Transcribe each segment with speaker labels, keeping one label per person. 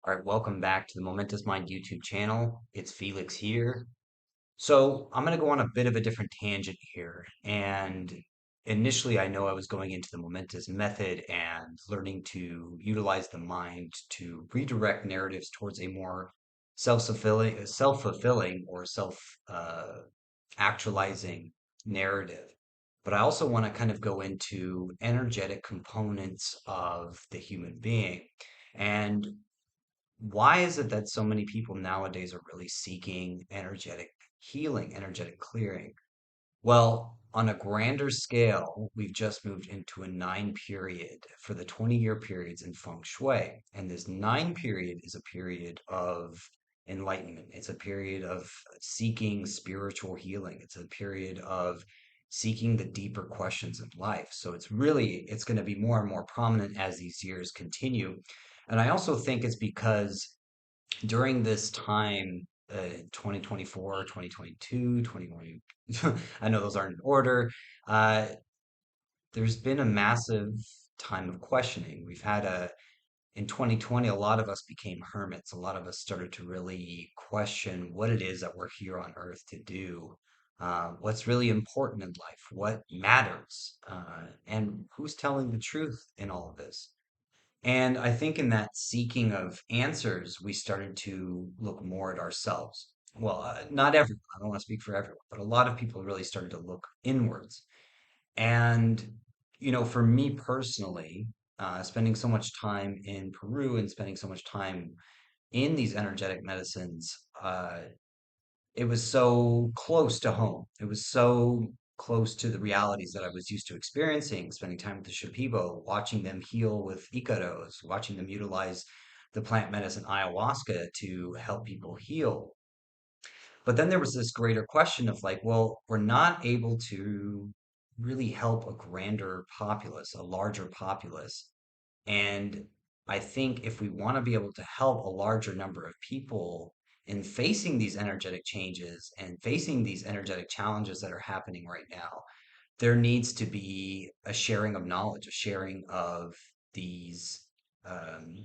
Speaker 1: All right, welcome back to the Momentous Mind YouTube channel. It's Felix here. So I'm going to go on a bit of a different tangent here. And initially, I know I was going into the Momentous Method and learning to utilize the mind to redirect narratives towards a more self-fulfilling or self-actualizing narrative. But I also want to kind of go into energetic components of the human being. And why is it that so many people nowadays are really seeking energetic healing, energetic clearing? Well, on a grander scale, we've just moved into a nine period for the 20-year periods in feng shui. And this nine period is a period of enlightenment. It's a period of seeking spiritual healing. It's a period of seeking the deeper questions in life. So it's going to be more and more prominent as these years continue. And I also think it's because during this time, 2024, 2022, 2020, I know those aren't in order. Uh, there's been a massive time of questioning. In 2020, a lot of us became hermits. A lot of us started to really question what it is that we're here on earth to do. What's really important in life, what matters, and who's telling the truth in all of this. And I think in that seeking of answers, we started to look more at ourselves. Well, not everyone, I don't want to speak for everyone, but a lot of people really started to look inwards. And, for me personally, spending so much time in Peru and spending so much time in these energetic medicines, it was so close to home. It was so close to the realities that I was used to experiencing, spending time with the Shipibo, watching them heal with Icaros, watching them utilize the plant medicine ayahuasca to help people heal. But then there was this greater question of like, well, we're not able to really help a grander populace, a larger populace. And I think if we want to be able to help a larger number of people in facing these energetic changes and facing these energetic challenges that are happening right now, there needs to be a sharing of knowledge, a sharing of these, um,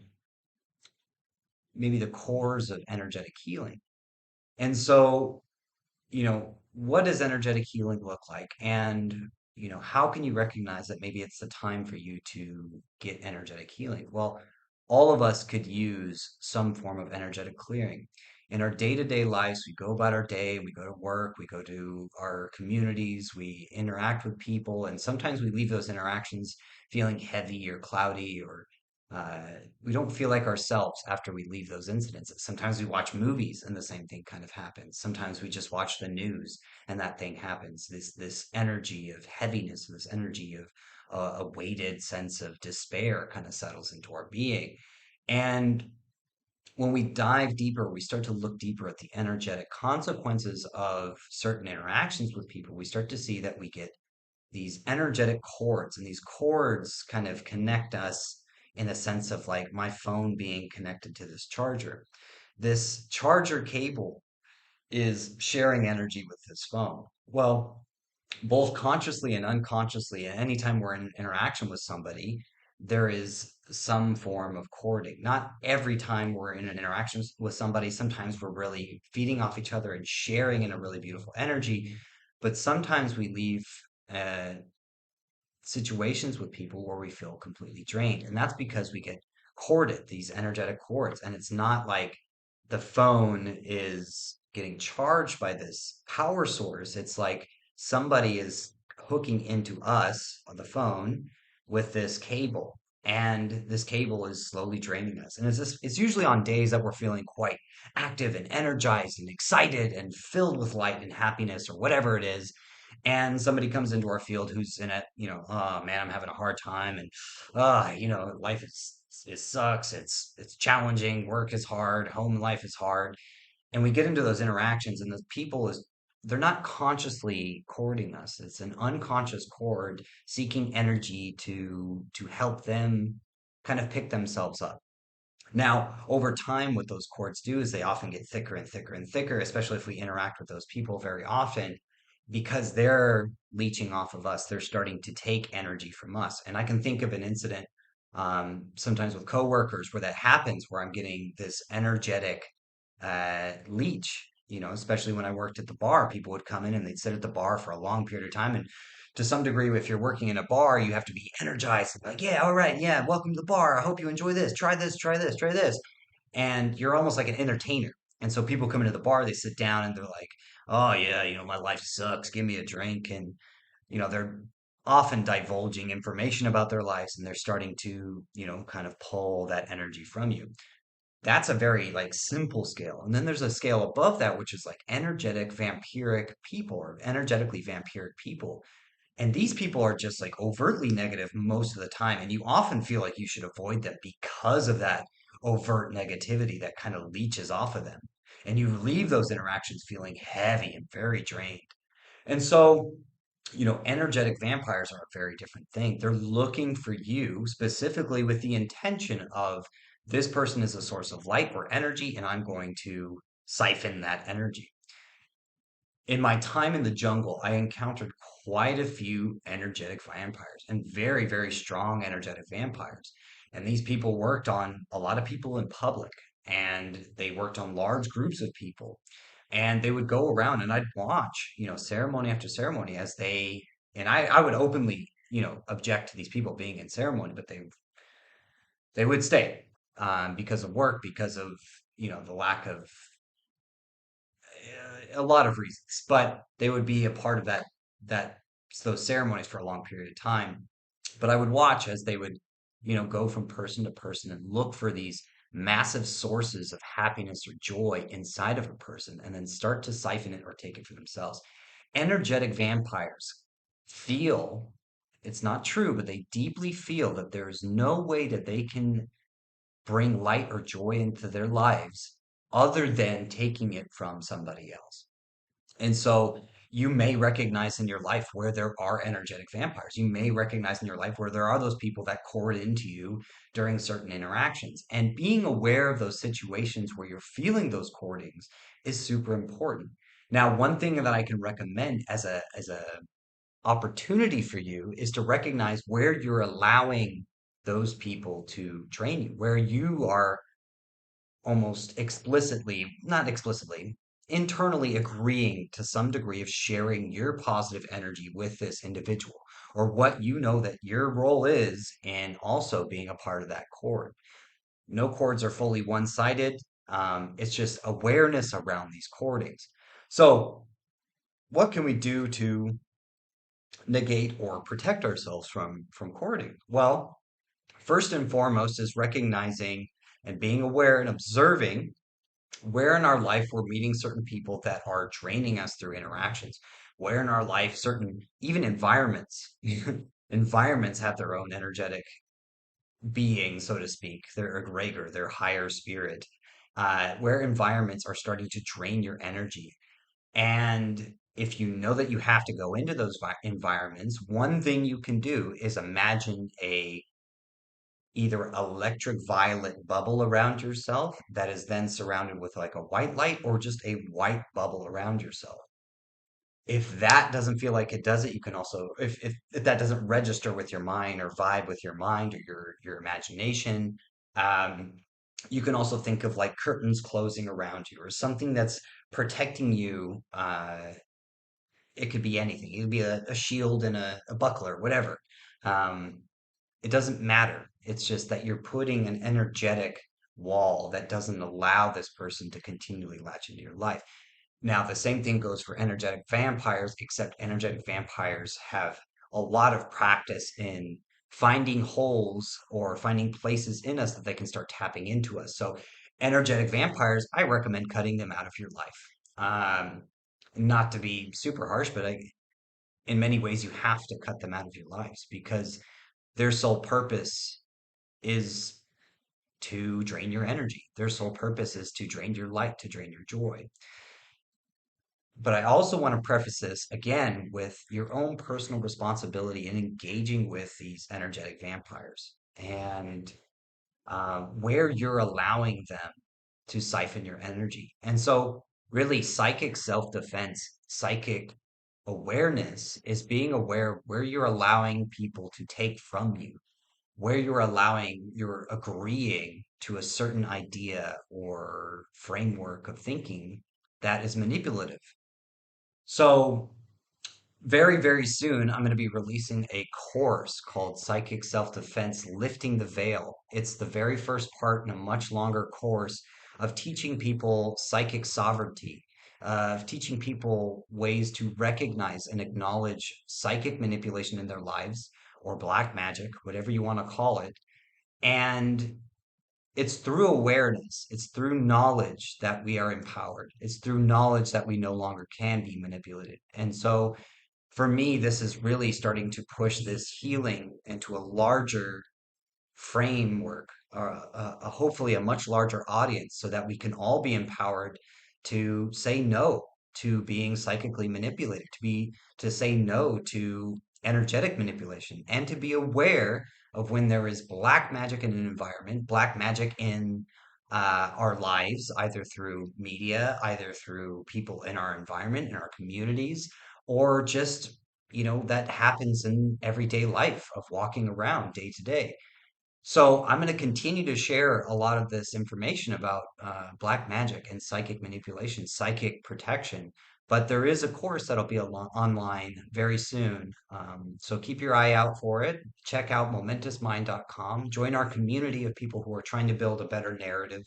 Speaker 1: maybe the cores of energetic healing. And so, what does energetic healing look like? And, how can you recognize that maybe it's the time for you to get energetic healing? Well, all of us could use some form of energetic clearing. In our day-to-day lives, we go about our day, we go to work, we go to our communities, we interact with people, and sometimes we leave those interactions feeling heavy or cloudy or uh, we don't feel like ourselves after we leave those incidents. Sometimes we watch movies and the same thing kind of happens. Sometimes we just watch the news and that thing happens. This energy of heaviness, this energy of a weighted sense of despair kind of settles into our being. And when we dive deeper, we start to look deeper at the energetic consequences of certain interactions with people. We start to see that we get these energetic cords, and these cords kind of connect us in a sense of like my phone being connected to this charger. This charger cable is sharing energy with this phone. Well, both consciously and unconsciously, anytime we're in interaction with somebody, there is some form of cording. Not every time we're in an interaction with somebody, sometimes we're really feeding off each other and sharing in a really beautiful energy, but sometimes we leave uh, situations with people where we feel completely drained. And that's because we get corded, these energetic cords. And it's not like the phone is getting charged by this power source. It's like somebody is hooking into us on the phone with this cable. And this cable is slowly draining us. And it's usually on days that we're feeling quite active and energized and excited and filled with light and happiness or whatever it is, and somebody comes into our field who's in it, oh man, I'm having a hard time, and life it sucks, it's challenging, work is hard, home life is hard, and we get into those interactions, and the people is they're not consciously courting us. It's an unconscious chord seeking energy to help them kind of pick themselves up. Now, over time, what those cords do is they often get thicker and thicker and thicker, especially if we interact with those people very often, because they're leeching off of us. They're starting to take energy from us. And I can think of an incident Sometimes with coworkers where that happens, where I'm getting this energetic leech, especially when I worked at the bar, people would come in and they'd sit at the bar for a long period of time. And to some degree, if you're working in a bar, you have to be energized. Like, yeah, all right, yeah, welcome to the bar. I hope you enjoy this. Try this, try this, try this. And you're almost like an entertainer. And so people come into the bar, they sit down and they're like, oh, yeah, my life sucks. Give me a drink. And they're often divulging information about their lives and they're starting to, kind of pull that energy from you. That's a very like simple scale. And then there's a scale above that, which is like energetic vampiric people or energetically vampiric people. And these people are just like overtly negative most of the time. And you often feel like you should avoid them because of that overt negativity that kind of leeches off of them. And you leave those interactions feeling heavy and very drained. And so, energetic vampires are a very different thing. They're looking for you specifically with the intention of this person is a source of light or energy, and I'm going to siphon that energy. In my time in the jungle, I encountered quite a few energetic vampires and very, very strong energetic vampires. And these people worked on a lot of people in public and they worked on large groups of people. And they would go around and I'd watch, ceremony after ceremony as and I would openly, object to these people being in ceremony, but they would stay because of work, because of, the lack of a lot of reasons, but they would be a part of that those ceremonies for a long period of time. But I would watch as they would, go from person to person and look for these massive sources of happiness or joy inside of a person and then start to siphon it or take it for themselves. Energetic vampires feel it's not true, but they deeply feel that there is no way that they can bring light or joy into their lives other than taking it from somebody else. And so you may recognize in your life where there are energetic vampires. You may recognize in your life where there are those people that cord into you during certain interactions. And being aware of those situations where you're feeling those cordings is super important. Now, one thing that I can recommend as a opportunity for you is to recognize where you're allowing those people to drain you, where you are almost explicitly, not explicitly, internally agreeing to some degree of sharing your positive energy with this individual, or what you know that your role is in also being a part of that chord. No chords are fully one-sided. It's just awareness around these chordings. So, what can we do to negate or protect ourselves from chording? Well, first and foremost is recognizing and being aware and observing where in our life we're meeting certain people that are draining us through interactions, where in our life certain even environments environments have their own energetic being, so to speak, their egregor, their higher spirit, where environments are starting to drain your energy. And if you know that you have to go into those environments, one thing you can do is imagine a either electric violet bubble around yourself that is then surrounded with like a white light or just a white bubble around yourself. If that doesn't feel like it does it, you can also, if that doesn't register with your mind or vibe with your mind or your imagination, um, you can also think of like curtains closing around you or something that's protecting you. It could be anything. It could be a shield and a buckler, whatever. Um, it doesn't matter. It's just that you're putting an energetic wall that doesn't allow this person to continually latch into your life. Now, the same thing goes for energetic vampires, except energetic vampires have a lot of practice in finding holes or finding places in us that they can start tapping into us. So, energetic vampires, I recommend cutting them out of your life. Not to be super harsh, but in many ways, you have to cut them out of your lives because their sole purpose is to drain your energy. Their sole purpose is to drain your light, to drain your joy. But I also want to preface this again with your own personal responsibility in engaging with these energetic vampires and where you're allowing them to siphon your energy. And so, really, psychic self defense, psychic awareness is being aware where you're allowing people to take from you where you're agreeing to a certain idea or framework of thinking that is manipulative. So, very, very soon, I'm going to be releasing a course called Psychic Self-Defense Lifting the Veil. It's the very first part in a much longer course of teaching people psychic sovereignty, of teaching people ways to recognize and acknowledge psychic manipulation in their lives, or black magic, whatever you want to call it. And it's through awareness, it's through knowledge that we are empowered. It's through knowledge that we no longer can be manipulated. And so, for me, this is really starting to push this healing into a larger framework, or hopefully a much larger audience, so that we can all be empowered to say no to being psychically manipulated, to say no to energetic manipulation, and to be aware of when there is black magic in an environment, black magic in our lives, either through media, either through people in our environment, in our communities, or just, that happens in everyday life of walking around day to day. So I'm going to continue to share a lot of this information about black magic and psychic manipulation, psychic protection. But there is a course that'll be online very soon. So keep your eye out for it. Check out momentousmind.com. Join our community of people who are trying to build a better narrative,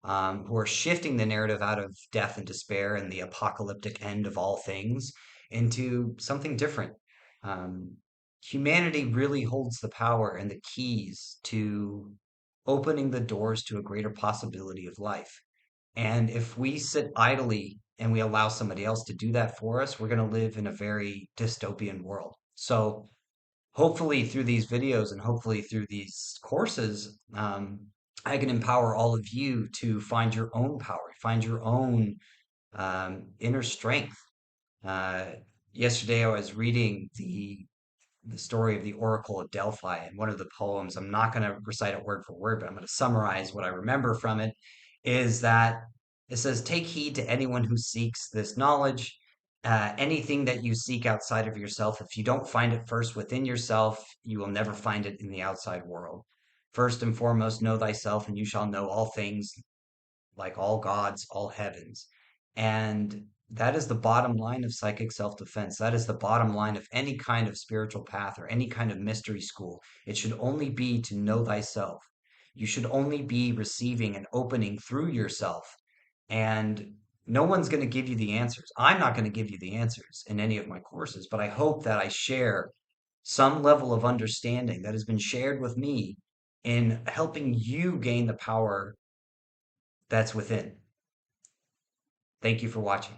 Speaker 1: who are shifting the narrative out of death and despair and the apocalyptic end of all things into something different. Um, Humanity really holds the power and the keys to opening the doors to a greater possibility of life. And if we sit idly and we allow somebody else to do that for us, we're going to live in a very dystopian world. So, hopefully, through these videos and hopefully through these courses, I can empower all of you to find your own power, find your own inner strength. Uh, Yesterday, I was reading the story of the Oracle of Delphi, and one of the poems, I'm not going to recite it word for word, but I'm going to summarize what I remember from it, is that it says, "Take heed to anyone who seeks this knowledge. Anything that you seek outside of yourself, if you don't find it first within yourself, you will never find it in the outside world. First and foremost, know thyself, and you shall know all things, like all gods, all heavens." And that is the bottom line of psychic self-defense. That is the bottom line of any kind of spiritual path or any kind of mystery school. It should only be to know thyself. You should only be receiving and opening through yourself. And no one's going to give you the answers. I'm not going to give you the answers in any of my courses, but I hope that I share some level of understanding that has been shared with me in helping you gain the power that's within. Thank you for watching.